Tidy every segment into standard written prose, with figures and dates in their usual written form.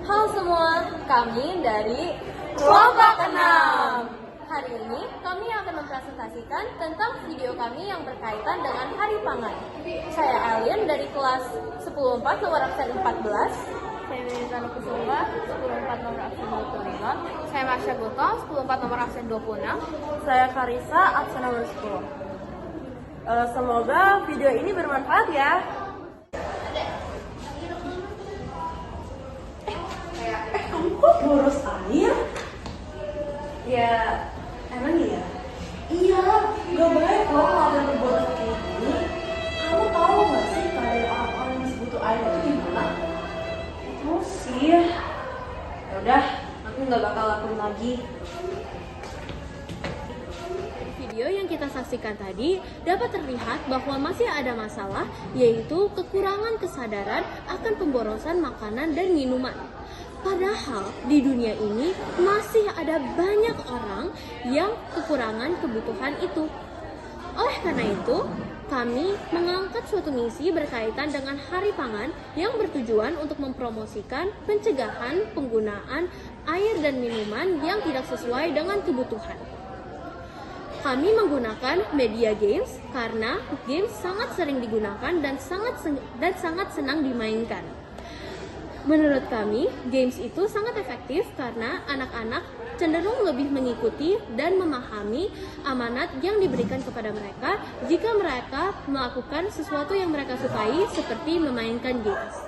Halo semua, kami dari Kelompok 6. Hari ini kami akan mempresentasikan tentang video kami yang berkaitan dengan Hari Pangan. Saya Alien dari kelas 10-4 nomor absen 14. Saya Militana Kusuma, 10-4 nomor absen 25. Saya Masya Goto, 10-4 nomor absen 26. Saya Karisa, absen nomor 10. Semoga video ini bermanfaat ya. Kamu kok boros air? Ya, emang iya? Iya, gak baik loh kalau ada boros kayak gini. Kamu tahu gak sih keadaan orang-orang yang butuh air itu gimana? Tahu sih. Yaudah, aku gak bakal lakuin lagi. Video yang kita saksikan tadi dapat terlihat bahwa masih ada masalah, yaitu kekurangan kesadaran akan pemborosan makanan dan minuman. Padahal di dunia ini masih ada banyak orang yang kekurangan kebutuhan itu. Oleh karena itu, kami mengangkat suatu misi berkaitan dengan Hari Pangan yang bertujuan untuk mempromosikan pencegahan penggunaan air dan minuman yang tidak sesuai dengan kebutuhan. Kami menggunakan media games karena games sangat sering digunakan dan sangat senang dimainkan. Menurut kami, games itu sangat efektif karena anak-anak cenderung lebih mengikuti dan memahami amanat yang diberikan kepada mereka jika mereka melakukan sesuatu yang mereka sukai seperti memainkan games.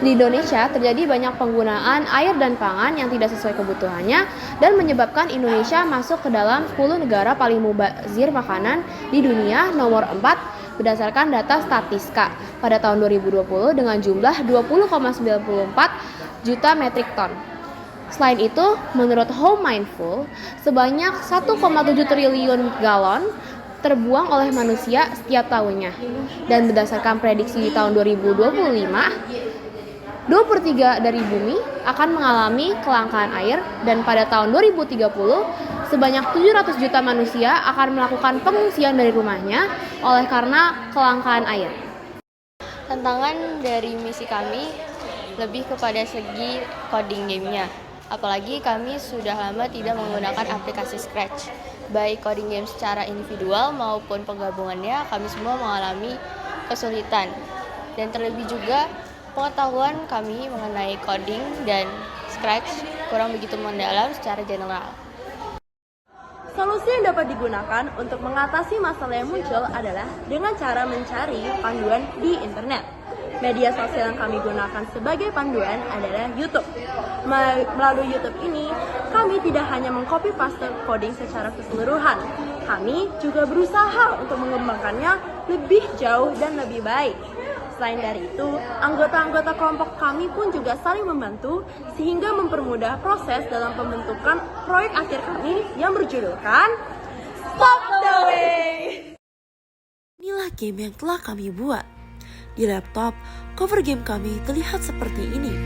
Di Indonesia terjadi banyak penggunaan air dan pangan yang tidak sesuai kebutuhannya dan menyebabkan Indonesia masuk ke dalam 10 negara paling mubazir makanan di dunia nomor 4 berdasarkan data Statiska pada tahun 2020 dengan jumlah 20,94 juta metrik ton. Selain itu, menurut Home Mindful, sebanyak 1,7 triliun galon terbuang oleh manusia setiap tahunnya. Dan berdasarkan prediksi di tahun 2025, 2/3 dari bumi akan mengalami kelangkaan air dan pada tahun 2030 sebanyak 700 juta manusia akan melakukan pengungsian dari rumahnya oleh karena kelangkaan air. Tantangan dari misi kami lebih kepada segi coding gamenya. Apalagi kami sudah lama tidak menggunakan aplikasi Scratch. Baik coding game secara individual maupun penggabungannya, kami semua mengalami kesulitan. Dan terlebih juga pengetahuan kami mengenai coding dan Scratch kurang begitu mendalam secara general. Solusi yang dapat digunakan untuk mengatasi masalah yang muncul adalah dengan cara mencari panduan di internet. Media sosial yang kami gunakan sebagai panduan adalah YouTube. Melalui YouTube ini, kami tidak hanya mengcopy paste coding secara keseluruhan. Kami juga berusaha untuk mengembangkannya lebih jauh dan lebih baik. Selain dari itu, anggota-anggota kelompok kami pun juga saling membantu sehingga mempermudah proses dalam pembentukan proyek akhir kami yang berjudulkan Stop the Way. Inilah game yang telah kami buat. Di laptop, cover game kami terlihat seperti ini,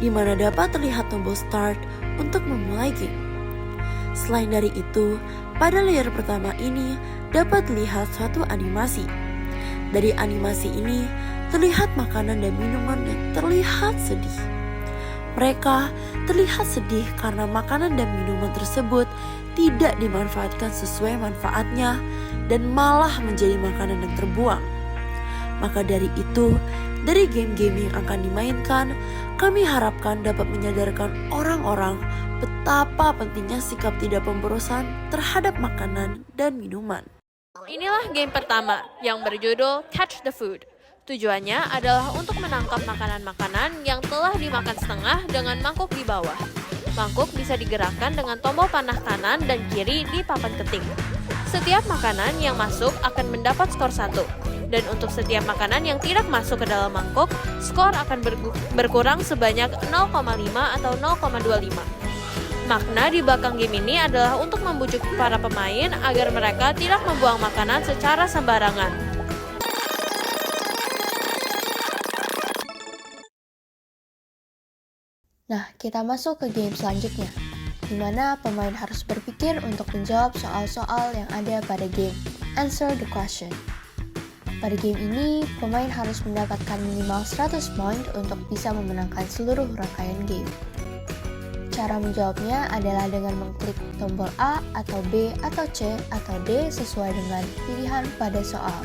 di mana dapat terlihat tombol start untuk memulai game. Selain dari itu, pada layer pertama ini dapat dilihat suatu animasi. Dari animasi ini, terlihat makanan dan minuman yang terlihat sedih. Mereka terlihat sedih karena makanan dan minuman tersebut tidak dimanfaatkan sesuai manfaatnya dan malah menjadi makanan yang terbuang. Maka dari itu, dari game-game yang akan dimainkan, kami harapkan dapat menyadarkan orang-orang betapa pentingnya sikap tidak pemborosan terhadap makanan dan minuman. Inilah game pertama yang berjudul Catch the Food. Tujuannya adalah untuk menangkap makanan-makanan yang telah dimakan setengah dengan mangkuk di bawah. Mangkuk bisa digerakkan dengan tombol panah kanan dan kiri di papan ketik. Setiap makanan yang masuk akan mendapat skor 1. Dan untuk setiap makanan yang tidak masuk ke dalam mangkuk, skor akan berkurang sebanyak 0,5 atau 0,25. Makna di belakang game ini adalah untuk membujuk para pemain agar mereka tidak membuang makanan secara sembarangan. Nah, kita masuk ke game selanjutnya, di mana pemain harus berpikir untuk menjawab soal-soal yang ada pada game Answer the Question. Pada game ini, pemain harus mendapatkan minimal 100 poin untuk bisa memenangkan seluruh rangkaian game. Cara menjawabnya adalah dengan mengklik tombol A atau B atau C atau D sesuai dengan pilihan pada soal.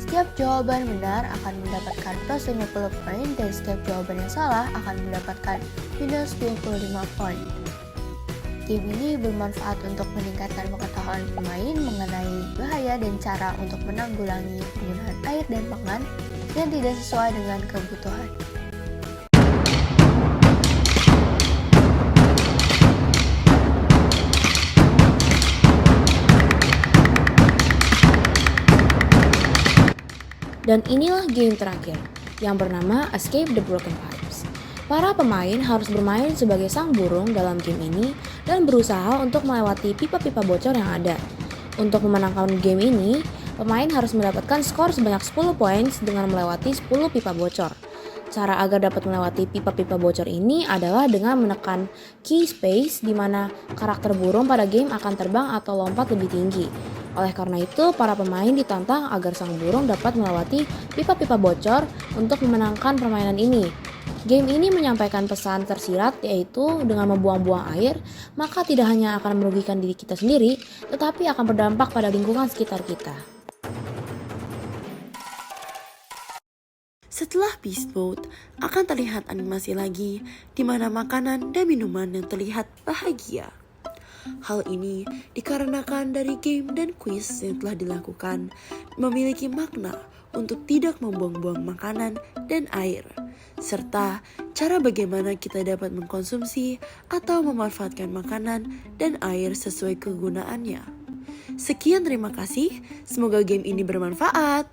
Setiap jawaban benar akan mendapatkan plus 50 poin dan setiap jawaban yang salah akan mendapatkan minus 25 poin. Game ini bermanfaat untuk meningkatkan pengetahuan pemain mengenai bahaya dan cara untuk menanggulangi penggunaan air dan pangan yang tidak sesuai dengan kebutuhan. Dan inilah game terakhir, yang bernama Escape the Broken Pipes. Para pemain harus bermain sebagai sang burung dalam game ini dan berusaha untuk melewati pipa-pipa bocor yang ada. Untuk memenangkan game ini, pemain harus mendapatkan skor sebanyak 10 poin dengan melewati 10 pipa bocor. Cara agar dapat melewati pipa-pipa bocor ini adalah dengan menekan key space di mana karakter burung pada game akan terbang atau lompat lebih tinggi. Oleh karena itu, para pemain ditantang agar sang burung dapat melewati pipa-pipa bocor untuk memenangkan permainan ini. Game ini menyampaikan pesan tersirat, yaitu dengan membuang-buang air, maka tidak hanya akan merugikan diri kita sendiri, tetapi akan berdampak pada lingkungan sekitar kita. Setelah Beast Mode, akan terlihat animasi lagi di mana makanan dan minuman yang terlihat bahagia. Hal ini dikarenakan dari game dan quiz yang telah dilakukan memiliki makna untuk tidak membuang-buang makanan dan air, serta cara bagaimana kita dapat mengkonsumsi atau memanfaatkan makanan dan air sesuai kegunaannya. Sekian, terima kasih. Semoga game ini bermanfaat.